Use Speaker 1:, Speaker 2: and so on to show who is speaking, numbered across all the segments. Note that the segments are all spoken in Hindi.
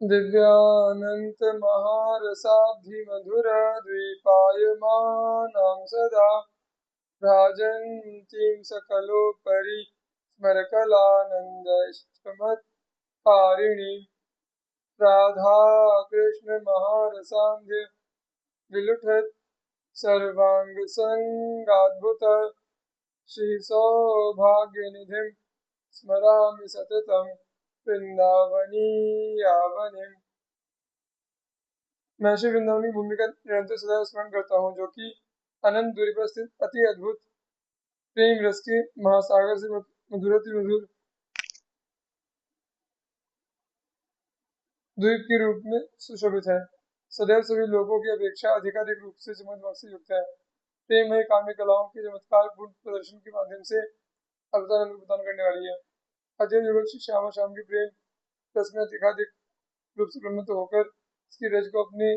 Speaker 1: दिव्यानंत महारसाब्धि मधुर द्वीपायमानां सदा भ्राजन्तीं सकलोपरि स्मरकलानन्दश्रमत्पारिणीं राधा कृष्ण महारसान्ध्य विलुठत् सर्वांगसंगाद्भुत श्रीसौभाग्यनिधिं स्मरामि सततं वृंदावनीयावनिम्। मैं श्री वृंदावन की भूमि का निरंतर सदैव स्मरण करता हूँ, जो कि अनंत दूरी पर स्थित अति अद्भुत प्रेम रस के महासागर से मधुराति मधुर द्वीप के रूप में सुशोभित है। सदैव सभी लोगों की अपेक्षा अधिकाधिक रूप से चमक से युक्त है। प्रेम है काम्य कलाओं के चमत्कार पूर्ण प्रदर्शन के माध्यम से अवतार प्रदान करने वाली है। अजय युगल श्यामा शाम के प्रेम रस में अधिकाधिक रूप से प्रमत्त होकर इसकी रज को अपने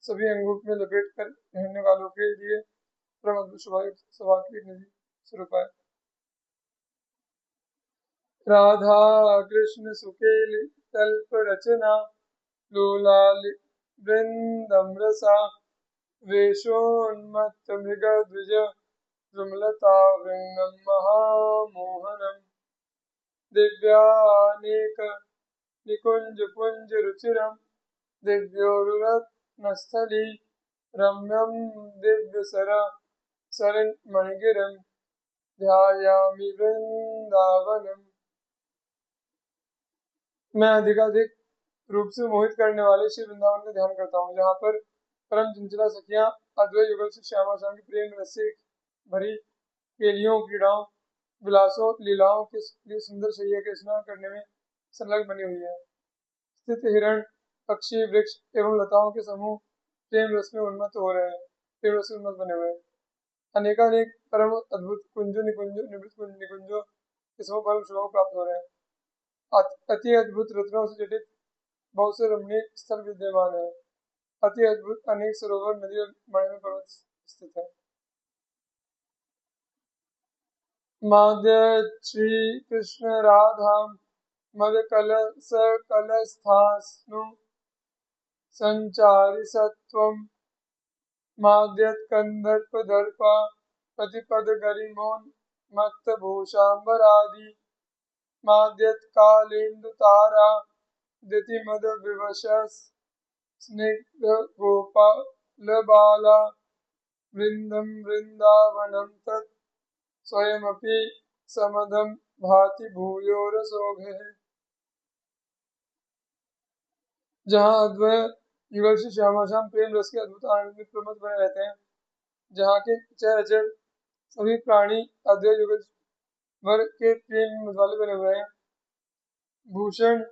Speaker 1: सभी अंगों में लपेट कर रहने वालों के लिए परम अद्भुत स्वभाव की एक निधि स्वरूप है। राधा कृष्ण सुकेल तल्प रचना लोलाल वृंदम रसा वेशोन्मत्त मृग द्विज द्रुमलता वृंदम महामोहनम दिव्यानेक निकुंज पुंज रुचिरम दिव्योरुरत्नस्थली रम्यं दिव्यसर शरणमणिगिरं ध्यायामि वृंदावनम। मैं अधिकाधिक रूप से मोहित करने वाले श्री वृंदावन का ध्यान करता हूँ, जहाँ पर परम चंचला सखियां अद्वैत युगल से श्यामा शाम की प्रेम रस से भरी केलियों क्रीड़ाओं विलासों लीलाओं के लिए सुंदर शैया के स्नान करने में संलग्न बनी हुई है। स्थित हिरण पक्षी वृक्ष एवं लताओं के समूह प्रेम रस में उन्मत्त हो रहे हैं, प्रेम रस में उन्मत्त बने हुए हैं। अनेकानेक परम अद्भुत कुंजों निकुंजों निवृत्त निकुंजों के समूह परम शोभा प्राप्त हो रहे हैं। अति अद्भुत रत्नों से जटित बहुत से रमणीय स्थल विद्यमान है। अति अद्भुत अनेक सरोवर नदी और मणिमय पर्वत स्थित है। माध्य श्री कृष्ण राधा मद कलश कलस्थास्नु संचारि सत्वम माद्यत कंदर्प दर्पा प्रतिपद गरिमोन मत्त भूषांबरादि माद्यत कालेन्दु तारा दिति मद विवशस स्निग्ध गोपाल बाला वृंदम वृंदावनम तत् स्वयमपि समदम भाति भूयोरसोघे। जहाँ अद्वैत युगल से श्यामा शाम प्रेम रस के अद्भुत आनंद में प्रमत्त बने रहते हैं, जहाँ के चराचर सभी प्राणी अद्वैत युगल वर के प्रेम में मतवाले बने हुए हैं। भूषण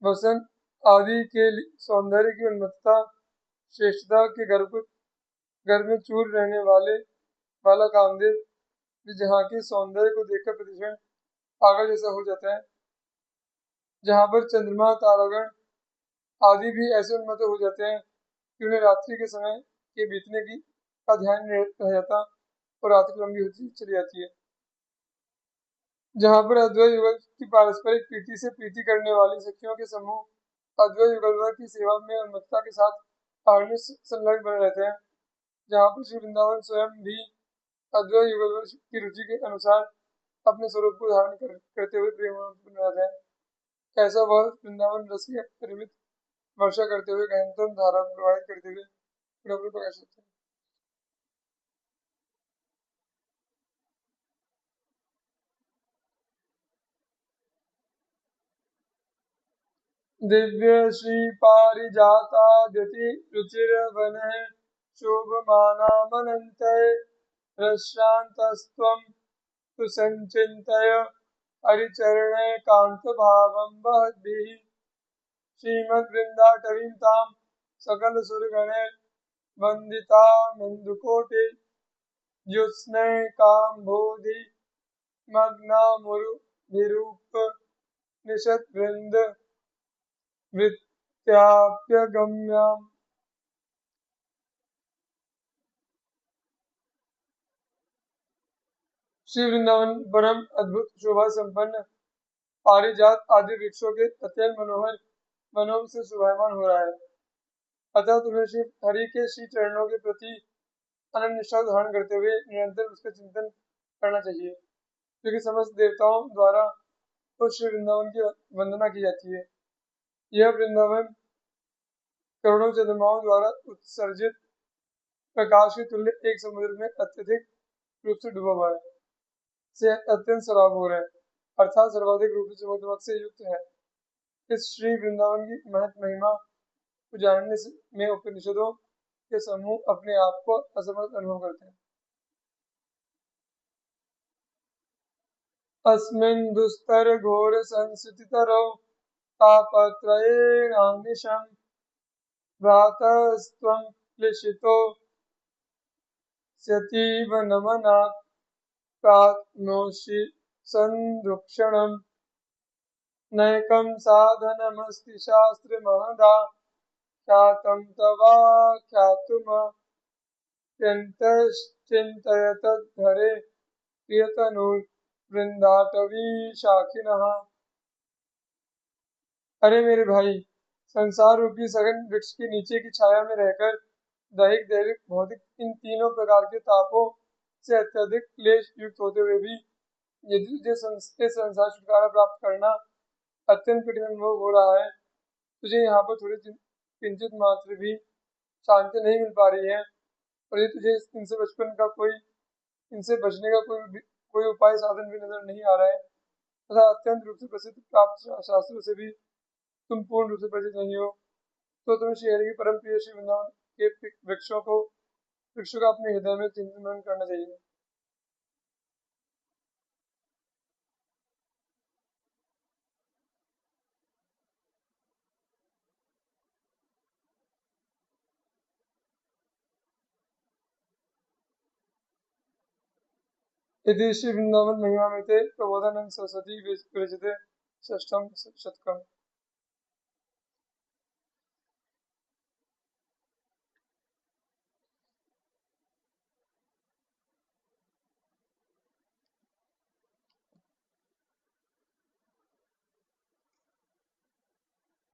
Speaker 1: वसन आदि के सौंदर्य की उन्मत्तता श्रेष्ठता के घर में चूर रहने वाला कामदेव जहाँ के सौंदर्य को देखकर प्रतिक्षण पागल जैसा हो जाता है। जहाँ पर चंद्रमा तारागण आदि भी ऐसे उन्मत्त हो जाते हैं कि उन्हें रात्रि के समय के बीतने की का ध्यान रह जाता और रात्रि लंबी होती चली जाती है। जहाँ पर अद्वैत युगल की पारस्परिक प्रीति से प्रीति करने वाली सखियों के समूह अद्वैत युगल की सेवा में उन्मत्तता के साथ संलग्न बने रहते हैं। जहाँ पर श्री वृंदावन स्वयं भी अद्वैत युगल की रुचि के अनुसार अपने स्वरूप को धारण करते हुए प्रेम बने रहते हैं। ऐसा वह वृंदावन रस की परिमित वर्षा करते हुए गहनतम धारा प्रवाहित करते हुए प्रकाश होते हैं। दिव्य श्री पारिजाताद्यति रुचिर वन शोभमानामनंतय प्रशांतस्त्वं तु संचिन्तय हरिचरणे कांतभावं वहद्भिः श्रीमद्वृन्दाटवीं तां सकलसुरगणैः वन्दितामिन्दुकोटि ज्योत्स्नैकाम्भोधि मग्नामुरुभिरूपनिषद्वृन्द वृत्त्याप्यगम्याम्। श्री वृंदावन परम अद्भुत शोभा संपन्न पारिजात आदि वृक्षों के अत्यंत मनोहर मनों से शोभायमान हो रहा है। अतः तुम्हें श्री हरि के श्री चरणों के प्रति अनन्य निष्ठा धारण करते हुए निरंतर उसका चिंतन करना चाहिए, क्योंकि समस्त देवताओं द्वारा उस श्री वृंदावन की वंदना की जाती है। यह वृंदावन करोड़ों चंद्रमाओं द्वारा उत्सर्जित प्रकाश के तुल्य एक समुद्र में अत्यधिक रूप से डूबा हुआ है, से अत्यंत सराबोर है, अर्थात सर्वाधिक रूप से चमक से युक्त है। इस श्री वृंदावन की महत महिमा को जानने में उपनिषदों के समूह अपने आप को असमर्थ अनुभव करते हैं। अस्मिन् दुस्तर घोर संस्थितितरौ तापत्रयेणानिशम् भ्रातस्त्वं क्लेशितो स्यतीव नमनात् प्राप्नोषि संदुक्षणम् नैकं साधनमस्ति शास्त्रमहदाख्यातं तवाख्यातुमत्यन्तश्चिन्तयतद्धरे प्रियतनुर्वृन्दाटवी शाखिनः। अरे मेरे भाई, संसार रूपी सघन वृक्ष के नीचे की छाया में रहकर दैहिक दैविक भौतिक इन तीनों प्रकार के तापों से अत्यधिक क्लेश युक्त होते हुए भी यदि तुझे इस संसार छुटकारा प्राप्त करना अत्यंत कठिन अनुभव हो रहा है, तुझे यहाँ पर थोड़ी किंचित मात्र भी शांति नहीं मिल पा रही है, और यदि तुझे इनसे बचपन का कोई इनसे बचने का कोई उपाय साधन भी नजर नहीं आ रहा है, तथा अत्यंत रूप से प्रसिद्ध प्राप्त शास्त्रों से भी तुम पूर्ण रूप से परिचित नहीं हो, तो तुम्हें श्री हरि के परम प्रिय श्री वृंदावन के वृक्षों का अपने हृदय में चिंतन करना चाहिए। इति श्री वृंदावन महिमा में थे प्रबोधानंद सरस्वती विरचिते षष्ठम शतकम्।